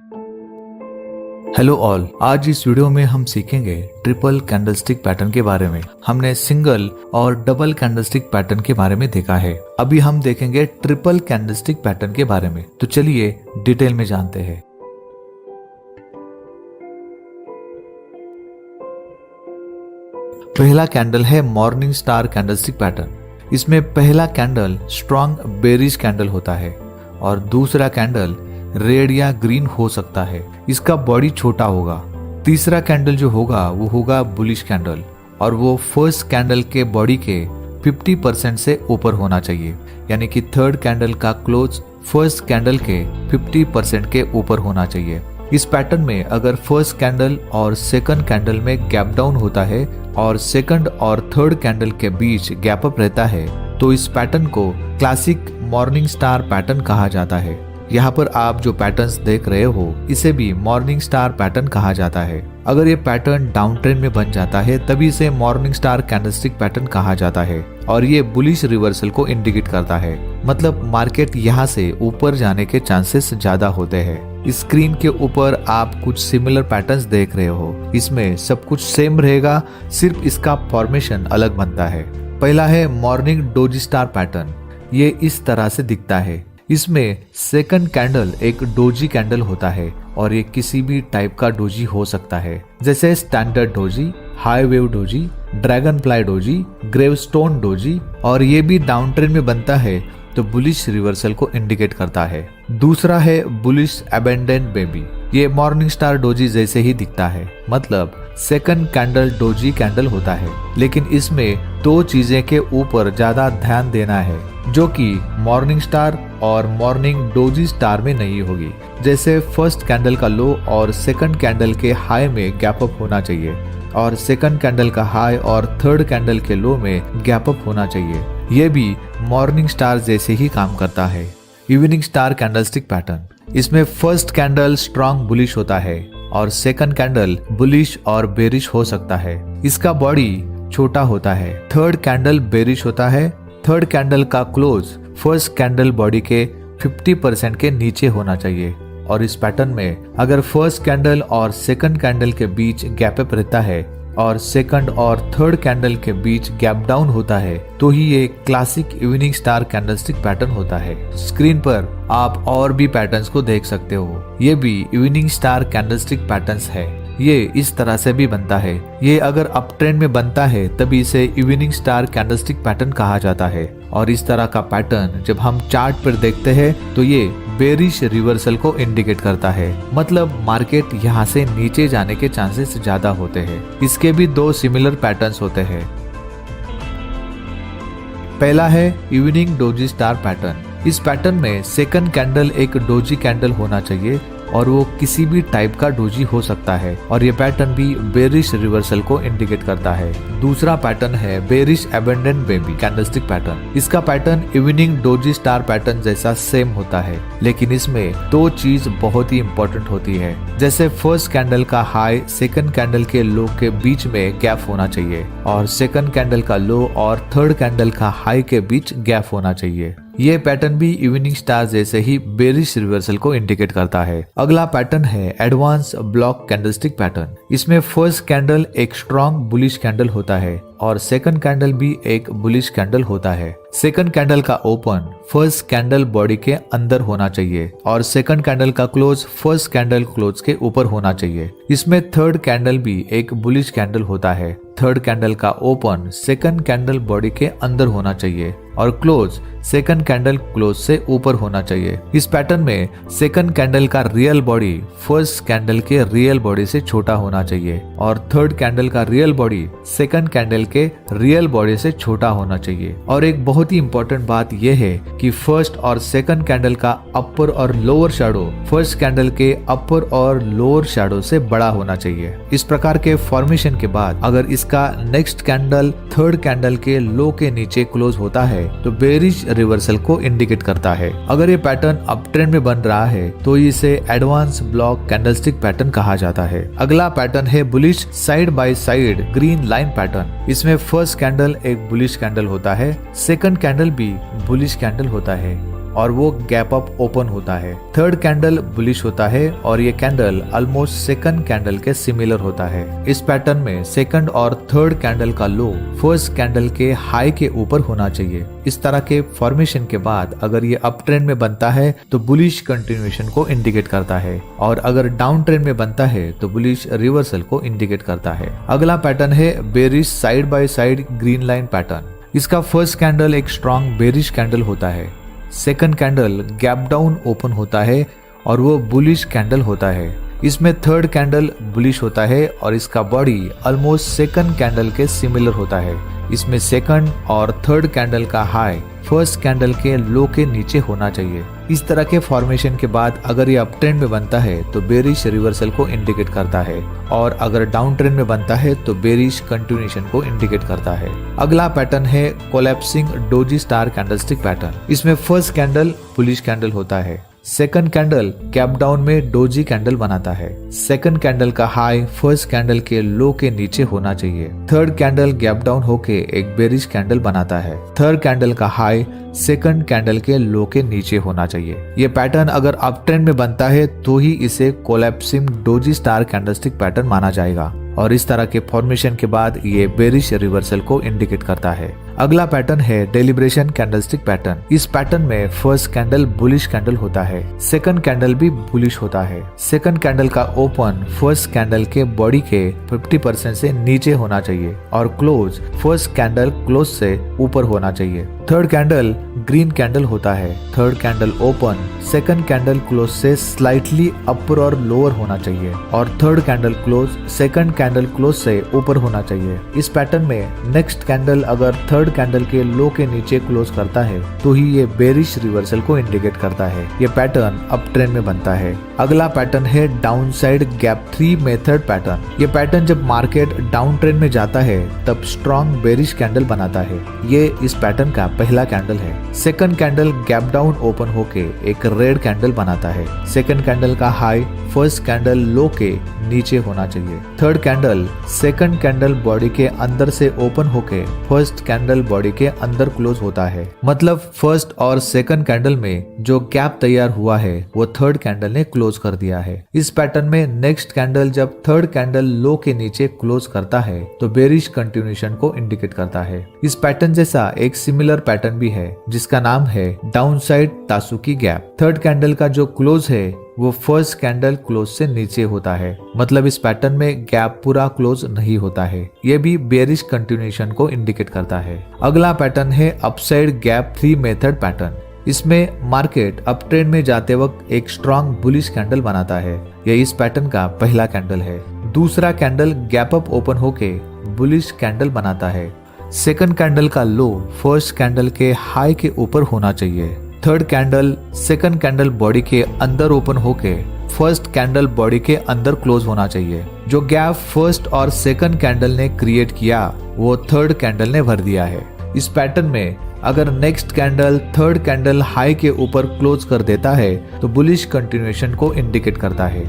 Hello all, आज इस video में हम सीखेंगे ट्रिपल कैंडलस्टिक पैटर्न के बारे में। हमने सिंगल और डबल कैंडलस्टिक पैटर्न के बारे में देखा है। अभी हम देखेंगे ट्रिपल कैंडलस्टिक पैटर्न के बारे में। तो चलिए डिटेल में जानते हैं। पहला कैंडल है मॉर्निंग स्टार कैंडलस्टिक पैटर्न। इसमें पहला कैंडल स्ट्रॉन्ग बेरिश कैंडल होता है और दूसरा कैंडल रेड या ग्रीन हो सकता है। इसका बॉडी छोटा होगा। तीसरा कैंडल जो होगा वो होगा बुलिश कैंडल और वो फर्स्ट कैंडल के बॉडी के 50% से ऊपर होना चाहिए, यानी कि थर्ड कैंडल का क्लोज फर्स्ट कैंडल के 50% के ऊपर होना चाहिए। इस पैटर्न में अगर फर्स्ट कैंडल और सेकंड कैंडल में गैप डाउन होता है और सेकंड और थर्ड कैंडल के बीच गैप अप रहता है तो इस पैटर्न को क्लासिक मॉर्निंग स्टार पैटर्न कहा जाता है। यहाँ पर आप जो पैटर्न्स देख रहे हो इसे भी मॉर्निंग स्टार पैटर्न कहा जाता है। अगर ये पैटर्न डाउन ट्रेंड में बन जाता है तभी इसे मॉर्निंग स्टार कैंडलस्टिक पैटर्न कहा जाता है और ये बुलिश रिवर्सल को इंडिकेट करता है। मतलब मार्केट यहाँ से ऊपर जाने के चांसेस ज्यादा होते हैं। स्क्रीन के ऊपर आप कुछ सिमिलर पैटर्न्स देख रहे हो। इसमें सब कुछ सेम रहेगा, सिर्फ इसका फॉर्मेशन अलग बनता है। पहला है मॉर्निंग डोजी स्टार पैटर्न। ये इस तरह से दिखता है। इसमें सेकंड कैंडल एक डोजी कैंडल होता है और ये किसी भी टाइप का डोजी हो सकता है, जैसे standard doji, high wave doji, dragon fly doji, gravestone doji, और ये भी डाउन ट्रेंड में बनता है तो बुलिश रिवर्सल को इंडिकेट करता है। दूसरा है बुलिश अबेंडेंट बेबी। ये मॉर्निंग स्टार डोजी जैसे ही दिखता है, मतलब सेकंड कैंडल डोजी कैंडल होता है, लेकिन इसमें दो चीजें के ऊपर ज्यादा ध्यान देना है जो कि मॉर्निंग स्टार और मॉर्निंग डोजी स्टार में नहीं होगी। जैसे फर्स्ट कैंडल का लो और सेकंड कैंडल के हाई में गैप अप होना चाहिए और सेकंड कैंडल का हाई और थर्ड कैंडल के लो में गैप अप होना चाहिए। ये भी मॉर्निंग स्टार जैसे ही काम करता है। Evening star candlestick pattern. इसमें फर्स्ट कैंडल स्ट्रॉन्ग बुलिश होता है और सेकंड कैंडल बुलिश और बेरिश हो सकता है। इसका बॉडी छोटा होता है। थर्ड कैंडल बेरिश होता है। थर्ड कैंडल का क्लोज फर्स्ट कैंडल बॉडी के 50% के नीचे होना चाहिए और इस पैटर्न में अगर फर्स्ट कैंडल और सेकंड कैंडल के बीच गैप अप रहता है और सेकंड और थर्ड कैंडल के बीच गैप डाउन होता है तो ही ये classic evening star candlestick pattern होता है। स्क्रीन पर आप और भी पैटर्न्स को देख सकते हो। ये भी इवनिंग स्टार कैंडलस्टिक पैटर्न्स है। ये इस तरह से भी बनता है। ये अगर अप ट्रेंड में बनता है तभी इसे इवनिंग स्टार कैंडलस्टिक पैटर्न कहा जाता है और इस तरह का पैटर्न जब हम चार्ट पर देखते हैं तो ये बेरिश रिवर्सल को इंडिकेट करता है। मतलब मार्केट यहाँ से नीचे जाने के चांसेस ज्यादा होते हैं। इसके भी दो सिमिलर पैटर्न्स होते हैं। पहला है इवनिंग डोजी स्टार पैटर्न। इस पैटर्न में सेकंड कैंडल एक डोजी कैंडल होना चाहिए और वो किसी भी टाइप का डोजी हो सकता है और ये पैटर्न भी बेरिश रिवर्सल को इंडिकेट करता है। दूसरा पैटर्न है bearish abandoned baby candlestick pattern. इसका pattern evening doji star pattern जैसा सेम होता है, लेकिन इसमें दो चीज बहुत ही इंपॉर्टेंट होती है। जैसे फर्स्ट कैंडल का हाई सेकंड कैंडल के लो के बीच में गैप होना चाहिए और सेकंड कैंडल का लो और थर्ड कैंडल का हाई के बीच गैप होना चाहिए। ये पैटर्न भी इवनिंग स्टार जैसे ही बेरिश रिवर्सल को इंडिकेट करता है। अगला पैटर्न है एडवांस ब्लॉक कैंडलस्टिक पैटर्न। इसमें फर्स्ट कैंडल एक स्ट्रॉन्ग बुलिश कैंडल होता है और सेकंड कैंडल भी एक बुलिश कैंडल होता है। सेकंड कैंडल का ओपन फर्स्ट कैंडल बॉडी के अंदर होना चाहिए और सेकंड कैंडल का क्लोज फर्स्ट कैंडल क्लोज के ऊपर होना चाहिए। इसमें थर्ड कैंडल भी एक बुलिश कैंडल होता है। थर्ड कैंडल का ओपन सेकंड कैंडल बॉडी के अंदर होना चाहिए और क्लोज सेकंड कैंडल क्लोज से ऊपर होना चाहिए। इस पैटर्न में सेकंड कैंडल का रियल बॉडी फर्स्ट कैंडल के रियल बॉडी से छोटा होना चाहिए और थर्ड कैंडल का रियल बॉडी सेकंड कैंडल के रियल बॉडी से छोटा होना चाहिए। और एक बहुत ही इंपॉर्टेंट बात यह है कि फर्स्ट और सेकंड कैंडल का अपर और लोअर शैडो फर्स्ट कैंडल के अपर और लोअर शैडो से बड़ा होना चाहिए। इस प्रकार के फॉर्मेशन के बाद अगर इसका नेक्स्ट कैंडल थर्ड कैंडल के लो के नीचे क्लोज होता है तो बेरिश रिवर्सल को इंडिकेट करता है। अगर ये पैटर्न अप ट्रेंड में बन रहा है तो इसे एडवांस ब्लॉक कैंडलस्टिक पैटर्न कहा जाता है। अगला पैटर्न है bullish side by side green line pattern. इसमें फर्स्ट कैंडल एक बुलिश कैंडल होता है, सेकंड कैंडल भी बुलिश कैंडल होता है और वो गैप अप ओपन होता है। थर्ड कैंडल बुलिश होता है और ये कैंडल ऑलमोस्ट सेकंड कैंडल के सिमिलर होता है। इस पैटर्न में सेकंड और थर्ड कैंडल का लो फर्स्ट कैंडल के हाई के ऊपर होना चाहिए। इस तरह के फॉर्मेशन के बाद अगर ये अप ट्रेंड में बनता है तो बुलिश कंटिन्यूएशन को इंडिकेट करता है, और अगर डाउन ट्रेंड में बनता है तो बुलिश रिवर्सल को इंडिकेट करता है। अगला पैटर्न है bearish side by side green line pattern. इसका फर्स्ट कैंडल एक स्ट्रॉन्ग बेरिश कैंडल होता है। Second candle gap down open होता है और वो बुलिश कैंडल होता है। इसमें थर्ड कैंडल बुलिश होता है और इसका बॉडी ऑलमोस्ट सेकंड कैंडल के सिमिलर होता है। इसमें सेकंड और थर्ड कैंडल का हाई फर्स्ट कैंडल के लो के नीचे होना चाहिए। इस तरह के फॉर्मेशन के बाद अगर ये अप ट्रेंड में बनता है तो बेरिश रिवर्सल को इंडिकेट करता है, और अगर डाउन ट्रेंड में बनता है तो बेरिश कंटिन्यूएशन को इंडिकेट करता है। अगला पैटर्न है collapsing doji star candlestick pattern. इसमें फर्स्ट कैंडल बुलिश कैंडल होता है। सेकंड कैंडल गैप डाउन में डोजी कैंडल बनाता है। सेकंड कैंडल का हाई फर्स्ट कैंडल के लो के नीचे होना चाहिए। थर्ड कैंडल गैप डाउन होके एक बेरिश कैंडल बनाता है। थर्ड कैंडल का हाई सेकंड कैंडल के लो के नीचे होना चाहिए। ये पैटर्न अगर अप ट्रेंड में बनता है तो ही इसे collapsing doji star candlestick pattern माना जाएगा, और इस तरह के फॉर्मेशन के बाद ये बेरिश रिवर्सल को इंडिकेट करता है। अगला पैटर्न है डेलिब्रेशन कैंडलस्टिक पैटर्न। इस पैटर्न में फर्स्ट कैंडल बुलिश कैंडल होता है। सेकंड कैंडल भी बुलिश होता है। सेकंड कैंडल का ओपन फर्स्ट कैंडल के बॉडी के 50% से नीचे होना चाहिए और क्लोज फर्स्ट कैंडल क्लोज से ऊपर होना चाहिए। थर्ड कैंडल ग्रीन कैंडल होता है। Third candle open second candle close से स्लाइटली अपर और लोअर होना चाहिए, और third candle close second candle close से ऊपर होना चाहिए। इस पैटर्न में नेक्स्ट कैंडल अगर थर्ड कैंडल के लो के नीचे क्लोज करता है तो ही ये बेरिश रिवर्सल को इंडिकेट करता है। ये पैटर्न अप ट्रेंड में बनता है। अगला पैटर्न है down side gap 3 method pattern. ये पैटर्न जब मार्केट डाउन ट्रेंड में जाता है तब स्ट्रॉन्ग बेरिश कैंडल बनाता है। ये इस पैटर्न का पहला कैंडल है। Second candle gap down open होके एक रेड कैंडल बनाता है। सेकंड कैंडल का हाई फर्स्ट कैंडल लो के नीचे होना चाहिए। Third candle second candle body के अंदर से ओपन होके फर्स्ट कैंडल बॉडी के अंदर क्लोज होता है। मतलब फर्स्ट और सेकंड कैंडल में जो गैप तैयार हुआ है वो थर्ड कैंडल ने क्लोज कर दिया है। इस पैटर्न में नेक्स्ट कैंडल जब थर्ड कैंडल लो के नीचे क्लोज करता है तो बेरिश कंटिन्यूएशन को इंडिकेट करता है। इस पैटर्न जैसा एक सिमिलर पैटर्न भी है जिसका नाम है down side tasuki gap. Third candle का जो क्लोज है वो फर्स्ट कैंडल क्लोज से नीचे होता है। मतलब इस पैटर्न में गैप पूरा क्लोज नहीं होता है। ये भी बेरिश कंटिन्यूएशन को इंडिकेट करता है। अगला पैटर्न है अपसाइड गैप 3 मेथड पैटर्न। इसमें मार्केट अप ट्रेंड में जाते वक्त एक स्ट्रॉन्ग बुलिश कैंडल बनाता है। यह इस पैटर्न का पहला कैंडल है। दूसरा कैंडल गैप अप ओपन होके बुलिश कैंडल बनाता है। सेकंड कैंडल का लो फर्स्ट कैंडल के हाई के ऊपर होना चाहिए। Third candle second candle body के अंदर ओपन होके फर्स्ट कैंडल बॉडी के अंदर क्लोज होना चाहिए। जो गैप फर्स्ट और सेकंड कैंडल ने क्रिएट किया वो थर्ड कैंडल ने भर दिया है। इस पैटर्न में अगर next candle third candle high के ऊपर क्लोज कर देता है तो बुलिश कंटिन्यूएशन को इंडिकेट करता है।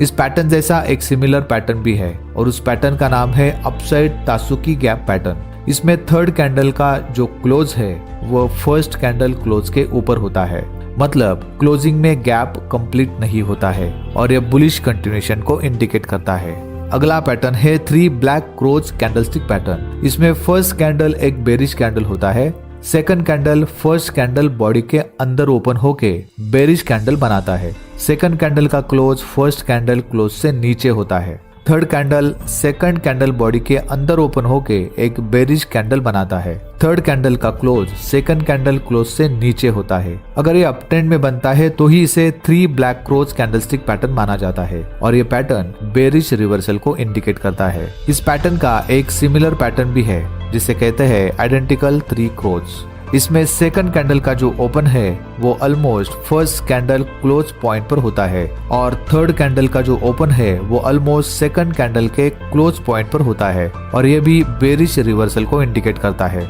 इस पैटर्न जैसा एक सिमिलर पैटर्न भी है और उस पैटर्न का नाम है अपसाइड तासुकी गैप पैटर्न। इसमें थर्ड कैंडल का जो क्लोज है वो फर्स्ट कैंडल क्लोज के ऊपर होता है। मतलब क्लोजिंग में गैप कंप्लीट नहीं होता है और यह बुलिश कंटिन्यूएशन को इंडिकेट करता है। अगला पैटर्न है 3 ब्लैक क्रोच कैंडलस्टिक पैटर्न। इसमें फर्स्ट कैंडल एक बेरिश कैंडल होता है। Second candle first candle body के अंदर ओपन होके बेरिश कैंडल बनाता है। सेकंड कैंडल का क्लोज फर्स्ट कैंडल क्लोज से नीचे होता है। Third candle second candle body के अंदर ओपन होके एक बेरिश कैंडल बनाता है। थर्ड कैंडल का क्लोज सेकंड कैंडल क्लोज से नीचे होता है। अगर ये अप ट्रेंड में बनता है तो ही इसे 3 ब्लैक क्रोच कैंडलस्टिक पैटर्न माना जाता है और ये पैटर्न बेरिश रिवर्सल को इंडिकेट करता है। इस पैटर्न का एक सिमिलर पैटर्न भी है जिसे कहते हैं आइडेंटिकल 3 क्रोच। इसमें सेकंड कैंडल का जो ओपन है वो almost first candle close point पर होता है और थर्ड कैंडल का जो ओपन है वो ऑलमोस्ट सेकंड कैंडल के क्लोज पॉइंट पर होता है और ये भी बेरिश रिवर्सल को इंडिकेट करता है।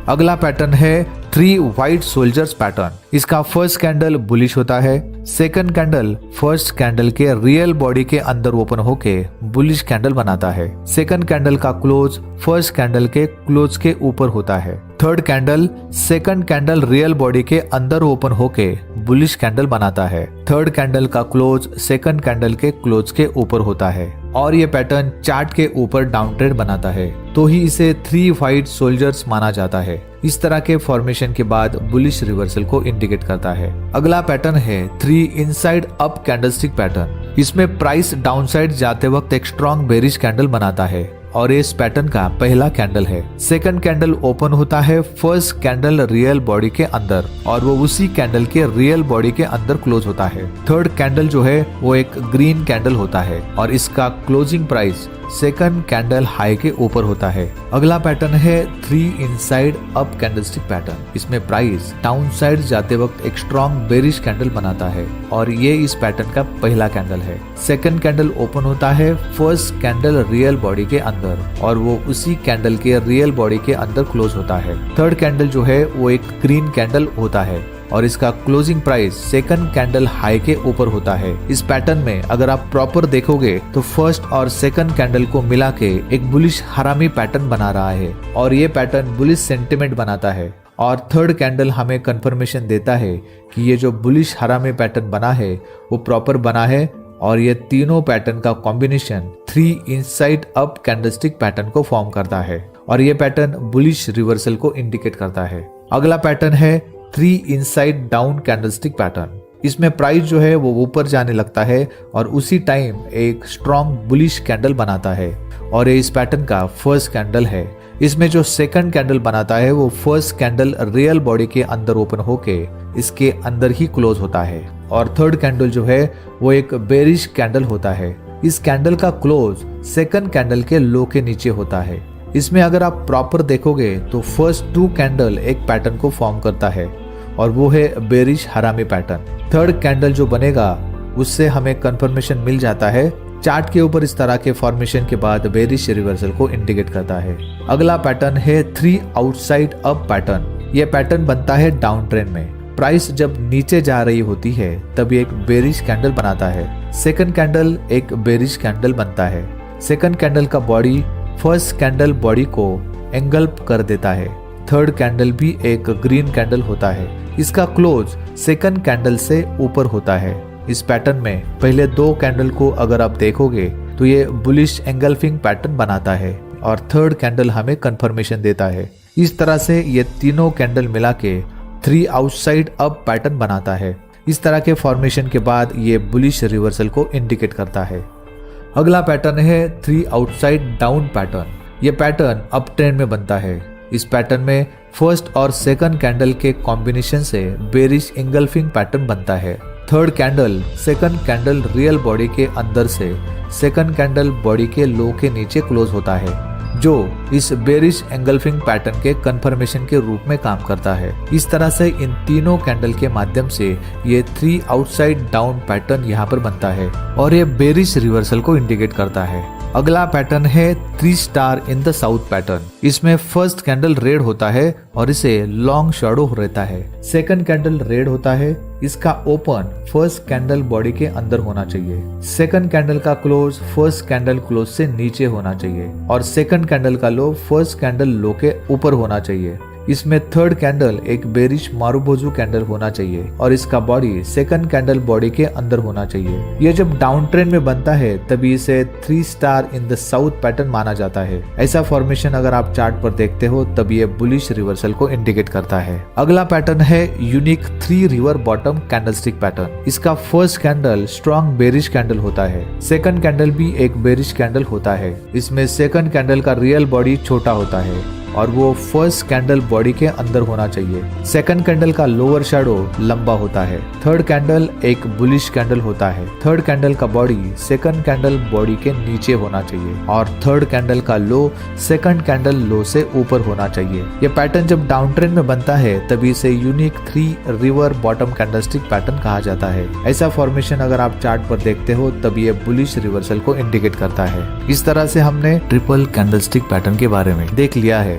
अगला पैटर्न है 3 व्हाइट सोल्जर्स पैटर्न। इसका फर्स्ट कैंडल बुलिश होता है। सेकंड कैंडल फर्स्ट कैंडल के रियल बॉडी के अंदर ओपन होके बुलिश कैंडल बनाता है। सेकंड कैंडल का क्लोज फर्स्ट कैंडल के क्लोज के ऊपर होता है। Third candle second candle real body के अंदर ओपन होके बुलिश कैंडल बनाता है। थर्ड कैंडल का क्लोज सेकंड कैंडल के क्लोज के ऊपर होता है और ये पैटर्न चार्ट के ऊपर डाउन ट्रेंड बनाता है, तो ही इसे 3 व्हाइट सोल्जर्स माना जाता है। इस तरह के फॉर्मेशन के बाद बुलिश रिवर्सल को इंडिकेट करता है। अगला पैटर्न है 3 इनसाइड अप कैंडलस्टिक पैटर्न। इसमें प्राइस डाउनसाइड जाते वक्त एक स्ट्रॉन्ग बेरिश कैंडल बनाता है और इस पैटर्न का पहला कैंडल है। सेकंड कैंडल ओपन होता है फर्स्ट कैंडल रियल बॉडी के अंदर और वो उसी कैंडल के रियल बॉडी के अंदर क्लोज होता है। थर्ड कैंडल जो है वो एक ग्रीन कैंडल होता है और इसका closing price second candle high के ऊपर होता है। अगला पैटर्न है 3 इनसाइड अप कैंडलस्टिक पैटर्न। इसमें प्राइस डाउन साइड जाते वक्त एक स्ट्रॉन्ग बेरिश कैंडल बनाता है और ये इस पैटर्न का पहला कैंडल है। सेकंड कैंडल ओपन होता है फर्स्ट कैंडल रियल बॉडी के अंदर और वो उसी कैंडल के रियल बॉडी के अंदर क्लोज होता है। थर्ड कैंडल जो है वो एक ग्रीन कैंडल होता है और इसका closing price second candle high के ऊपर होता है। इस पैटर्न में अगर आप प्रॉपर देखोगे तो फर्स्ट और सेकंड कैंडल को मिला के एक बुलिश हरामी पैटर्न बना रहा है और ये पैटर्न बुलिश सेंटिमेंट बनाता है। और थर्ड कैंडल हमें कंफर्मेशन देता है कि ये जो बुलिश हरामी पैटर्न बना है वो प्रॉपर बना है और ये तीनों पैटर्न का combination 3 inside up candlestick pattern को फॉर्म करता है और ये पैटर्न बुलिश रिवर्सल को इंडिकेट करता है। अगला पैटर्न है 3 इनसाइड डाउन कैंडलस्टिक पैटर्न। इसमें प्राइस जो है वो ऊपर जाने लगता है और उसी टाइम एक स्ट्रॉन्ग बुलिश कैंडल बनाता है और ये इस पैटर्न का फर्स्ट कैंडल है। इसमें जो सेकंड कैंडल बनाता है वो फर्स्ट कैंडल रियल बॉडी के अंदर ओपन होके इसके अंदर ही क्लोज होता है और थर्ड कैंडल जो है वो एक बेरिश कैंडल होता है। इस कैंडल का क्लोज सेकंड कैंडल के लो के नीचे होता है। इसमें अगर आप प्रॉपर देखोगे तो फर्स्ट 2 कैंडल एक पैटर्न को फॉर्म करता है और वो है बेरिश हरामी पैटर्न। थर्ड कैंडल जो बनेगा उससे हमें कंफर्मेशन मिल जाता है। चार्ट के ऊपर इस तरह के फॉर्मेशन के बाद बेरिश रिवर्सल को इंडिकेट करता है। अगला पैटर्न है 3 आउटसाइड अप पैटर्न। यह पैटर्न बनता है डाउन ट्रेंड में। प्राइस जब नीचे जा रही होती है तब ये एक बेरिश कैंडल बनाता है। सेकंड कैंडल एक बेरिश कैंडल बनता है। सेकंड कैंडल का बॉडी फर्स्ट कैंडल बॉडी को एंगल्प कर देता है। थर्ड कैंडल भी एक ग्रीन कैंडल होता है। इसका क्लोज सेकंड कैंडल से ऊपर होता है। इस पैटर्न में पहले 2 कैंडल को अगर आप देखोगे तो ये बुलिश एंगल्फिंग पैटर्न बनाता है और थर्ड कैंडल हमें कंफर्मेशन देता है। इस तरह से ये तीनों कैंडल मिला के 3 आउटसाइड अप पैटर्न बनाता है। इस तरह के फॉर्मेशन के बाद ये बुलिश रिवर्सल को इंडिकेट करता है। अगला पैटर्न है 3 आउटसाइड डाउन पैटर्न। यह पैटर्न अप ट्रेंड में बनता है। इस पैटर्न में फर्स्ट और सेकंड कैंडल के कॉम्बिनेशन से बेरिश एंगल्फिंग पैटर्न बनता है। Third candle second candle real body के अंदर से सेकंड कैंडल बॉडी के लो के नीचे क्लोज होता है, जो इस बेरिश एंगल्फिंग पैटर्न के कंफर्मेशन के रूप में काम करता है। इस तरह से इन तीनों कैंडल के माध्यम से ये 3 आउटसाइड डाउन पैटर्न यहाँ पर बनता है और ये बेरिश रिवर्सल को इंडिकेट करता है। अगला पैटर्न है 3 star in the south pattern. इसमें फर्स्ट कैंडल रेड होता है और इसे लॉन्ग शैडो रहता है। सेकंड कैंडल रेड होता है। इसका ओपन फर्स्ट कैंडल बॉडी के अंदर होना चाहिए। सेकंड कैंडल का क्लोज फर्स्ट कैंडल क्लोज से नीचे होना चाहिए और सेकंड कैंडल का लो फर्स्ट कैंडल लो के ऊपर होना चाहिए। इसमें थर्ड कैंडल एक बेरिश मारुबोजू कैंडल होना चाहिए और इसका बॉडी सेकंड कैंडल बॉडी के अंदर होना चाहिए। यह जब डाउन ट्रेंड में बनता है तभी इसे 3 star in the south pattern माना जाता है। ऐसा फॉर्मेशन अगर आप चार्ट पर देखते हो तब ये बुलिश रिवर्सल को इंडिकेट करता है। अगला पैटर्न है unique 3 river bottom candlestick pattern. इसका first candle strong bearish candle होता है। सेकंड कैंडल भी एक बेरिश कैंडल होता है। इसमें सेकंड कैंडल का रियल बॉडी छोटा होता है और वो फर्स्ट कैंडल बॉडी के अंदर होना चाहिए। सेकंड कैंडल का लोअर शैडो लंबा होता है। थर्ड कैंडल एक बुलिश कैंडल होता है। थर्ड कैंडल का बॉडी सेकंड कैंडल बॉडी के नीचे होना चाहिए और थर्ड कैंडल का लो सेकंड कैंडल लो से ऊपर होना चाहिए। ये पैटर्न जब डाउन ट्रेंड में बनता है तभी इसे unique 3 river bottom candlestick pattern कहा जाता है। ऐसा फॉर्मेशन अगर आप चार्ट पर देखते हो तब ये बुलिश रिवर्सल को इंडिकेट करता है। इस तरह से हमने ट्रिपल कैंडलस्टिक पैटर्न के बारे में देख लिया है।